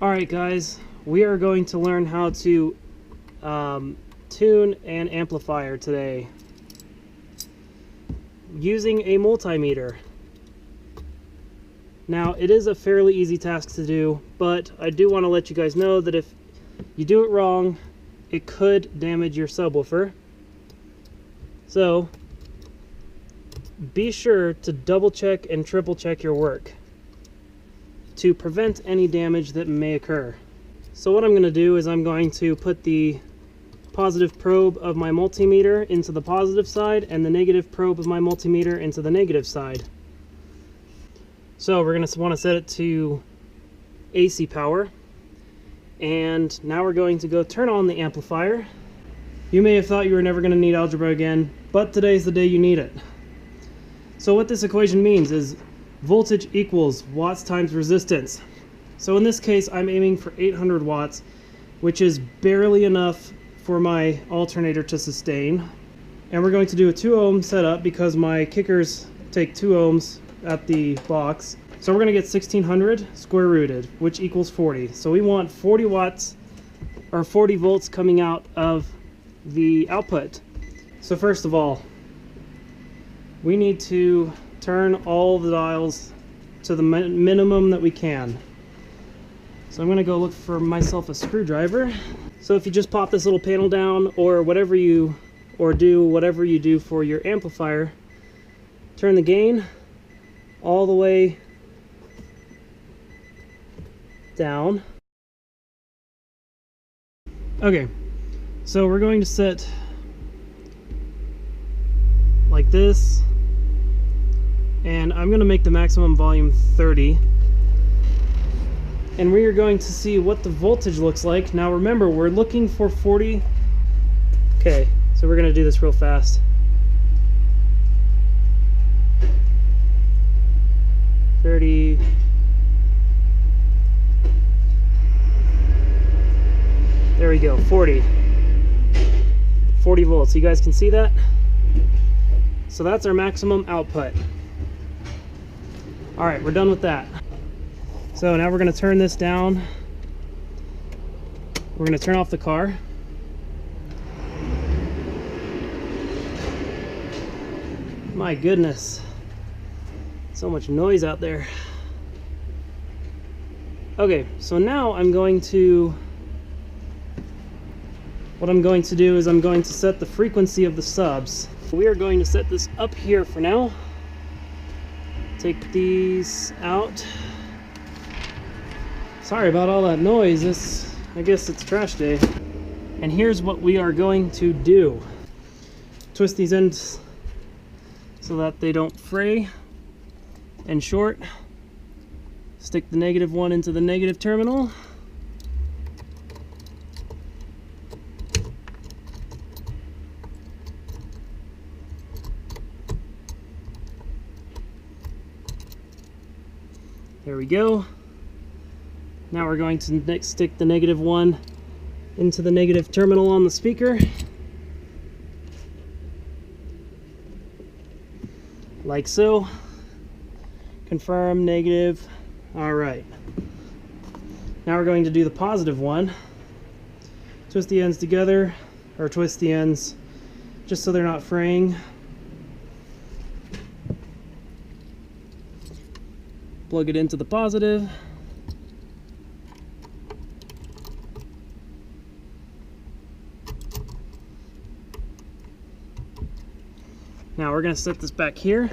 Alright guys, we are going to learn how to tune an amplifier today using a multimeter. Now it is a fairly easy task to do, but I do want to let you guys know that if you do it wrong, it could damage your subwoofer. So be sure to double check and triple check your work to prevent any damage that may occur. So what I'm going to do is I'm going to put the positive probe of my multimeter into the positive side and the negative probe of my multimeter into the negative side. So we're going to want to set it to AC power, and now we're going to go turn on the amplifier. You may have thought you were never going to need algebra again, but today's the day you need it. So what this equation means is voltage equals watts times resistance. So in this case, I'm aiming for 800 watts, which is barely enough for my alternator to sustain. And we're going to do a 2 ohm setup because my kickers take 2 ohms at the box. So we're going to get 1600 square rooted, which equals 40. So we want 40 watts or 40 volts coming out of the output. So first of all, we need to turn all the dials to the minimum that we can. So I'm going to go look for myself a screwdriver. So if you just pop this little panel down, or whatever you do for your amplifier, turn the gain all the way down. Okay, so we're going to set like this, and I'm going to make the maximum volume 30, and we are going to see what the voltage looks like. Now remember, we're looking for 40. Okay, so we're going to do this real fast. 30. There we go, 40 volts. You guys can see that? So that's our maximum output. All right, we're done with that. So now we're going to turn this down. We're going to turn off the car. My goodness, so much noise out there. Okay, so now what I'm going to do is I'm going to set the frequency of the subs. We are going to set this up here for now. Take these out. Sorry about all that noise. I guess it's trash day. And here's what we are going to do. Twist these ends so that they don't fray and short. Stick the negative one into the negative terminal. There we go. Now we're going to stick the negative one into the negative terminal on the speaker. Like so. Confirm, negative. All right. Now we're going to do the positive one. Twist the ends together, or twist the ends just so they're not fraying. Plug it into the positive. Now we're going to set this back here,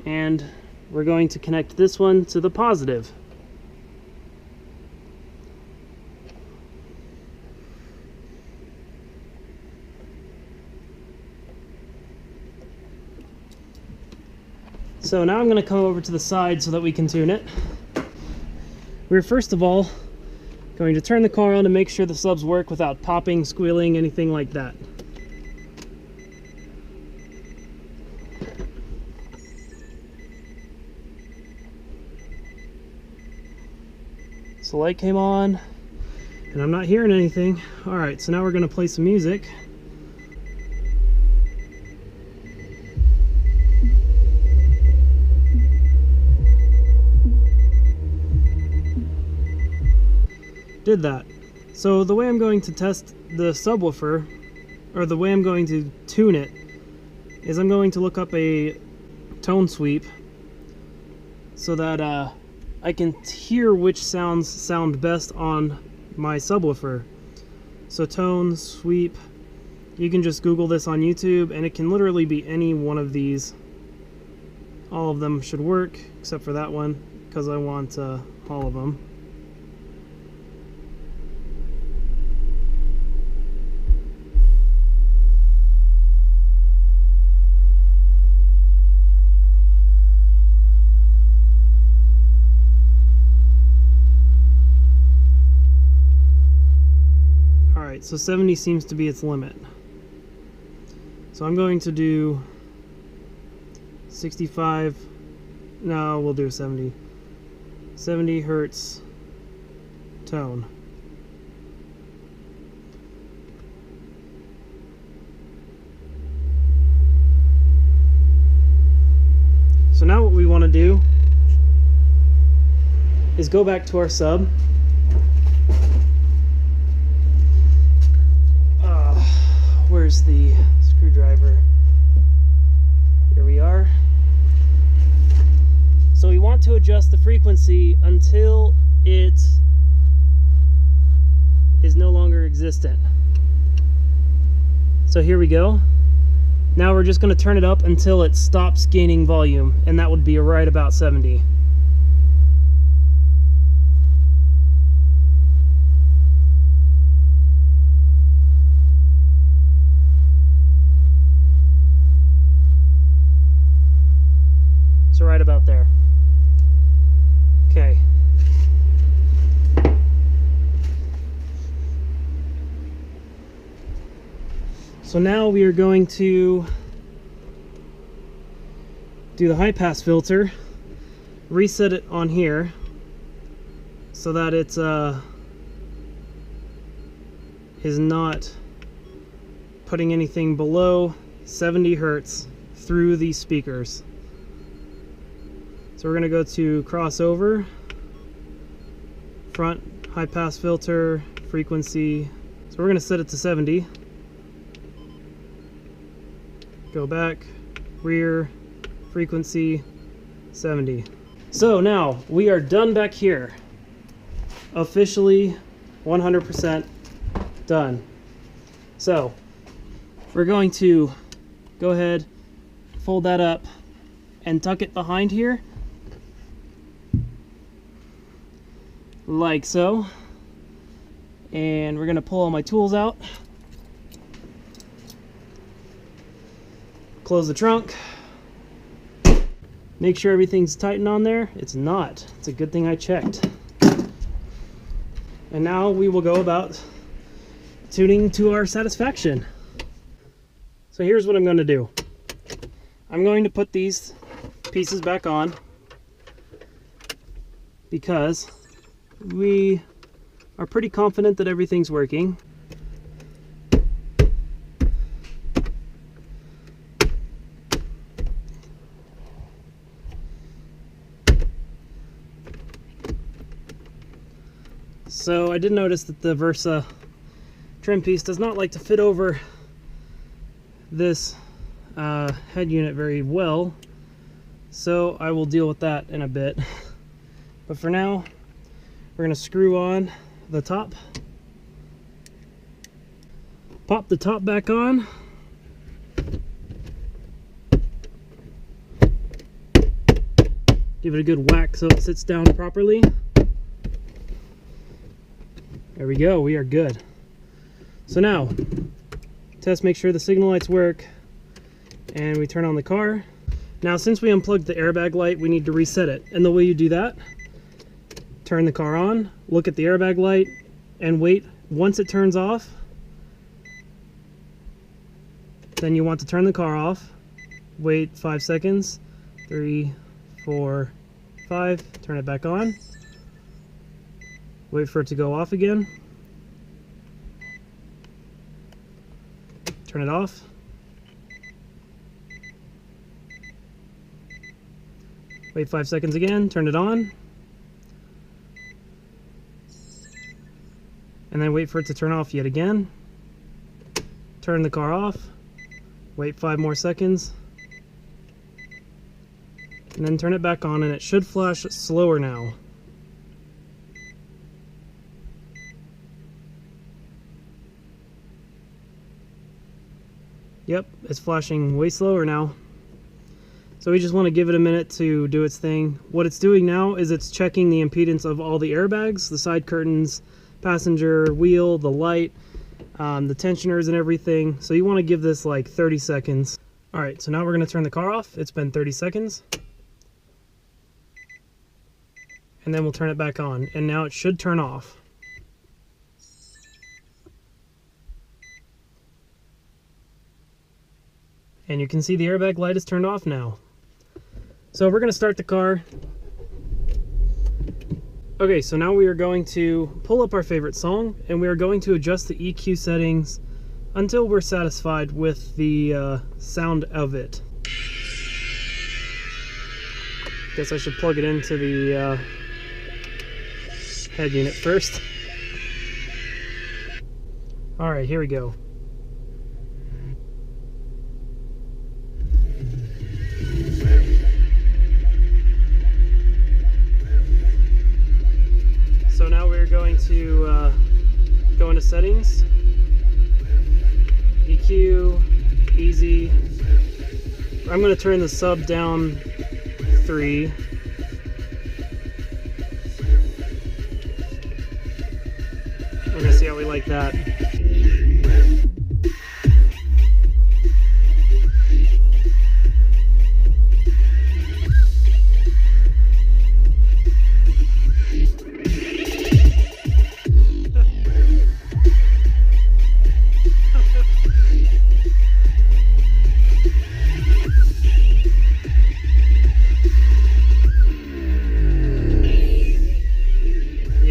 and we're going to connect this one to the positive. So now I'm going to come over to the side so that we can tune it. We're first of all going to turn the car on to make sure the subs work without popping, squealing, anything like that. So light came on, and I'm not hearing anything. All right, so now we're going to play some music. did that. So the way I'm going to test the subwoofer, or the way I'm going to tune it, is I'm going to look up a tone sweep so that I can hear which sounds sound best on my subwoofer. So tone sweep, you can just Google this on YouTube and it can literally be any one of these. All of them should work except for that one because I want all of them. Alright, so 70 seems to be its limit. So I'm going to do 65, no, we'll do 70. 70 hertz tone. So now what we want to do is go back to our sub. Where's the screwdriver? Here we are. So we want to adjust the frequency until it is no longer existent. So here we go. Now we're just going to turn it up until it stops gaining volume, and that would be right about 70. So right about there. Okay. So now we are going to do the high pass filter, reset it on here so that it's is not putting anything below 70 hertz through these speakers. So we're going to go to crossover, front, high pass filter, frequency. So we're going to set it to 70. Go back, rear, frequency, 70. So now we are done back here. Officially 100% done. So we're going to go ahead, fold that up, and tuck it behind here. Like so. And we're going to pull all my tools out. Close the trunk. Make sure everything's tightened on there. It's not. It's a good thing I checked. And now we will go about tuning to our satisfaction. So here's what I'm going to do. I'm going to put these pieces back on because we are pretty confident that everything's working. So I did notice that the Versa trim piece does not like to fit over this head unit very well, so I will deal with that in a bit. But for now, we're going to screw on the top, pop the top back on, give it a good whack so it sits down properly. There we go, we are good. So now, test, make sure the signal lights work, and we turn on the car. Now since we unplugged the airbag light, we need to reset it. And the way you do that, turn the car on, look at the airbag light, and wait. Once it turns off, then you want to turn the car off. Wait 5 seconds, 3, 4, 5, turn it back on. Wait for it to go off again. Turn it off. Wait 5 seconds again, turn it on. and then wait for it to turn off yet again. Turn the car off, wait 5 more seconds, and then turn it back on, and it should flash slower now. Yep, it's flashing way slower now. So we just want to give it a minute to do its thing. What it's doing now is it's checking the impedance of all the airbags, the side curtains, passenger wheel, the light, the tensioners and everything. So you want to give this like 30 seconds. Alright, so now we're going to turn the car off. It's been 30 seconds. And then we'll turn it back on. And now it should turn off. And you can see the airbag light is turned off now. So we're going to start the car. Okay, so now we are going to pull up our favorite song, and we are going to adjust the EQ settings until we're satisfied with the sound of it. Guess I should plug it into the head unit first. Alright, here we go. So now we're going to go into settings, EQ, easy. I'm going to turn the sub down 3. We're going to see how we like that.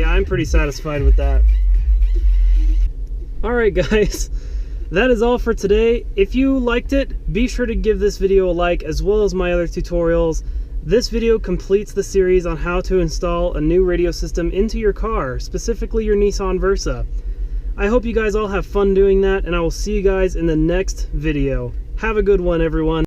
I'm pretty satisfied with that. Alright guys, that is all for today. If you liked it, be sure to give this video a like as well as my other tutorials. This video completes the series on how to install a new radio system into your car, specifically your Nissan Versa. I hope you guys all have fun doing that, and I will see you guys in the next video. Have a good one, everyone.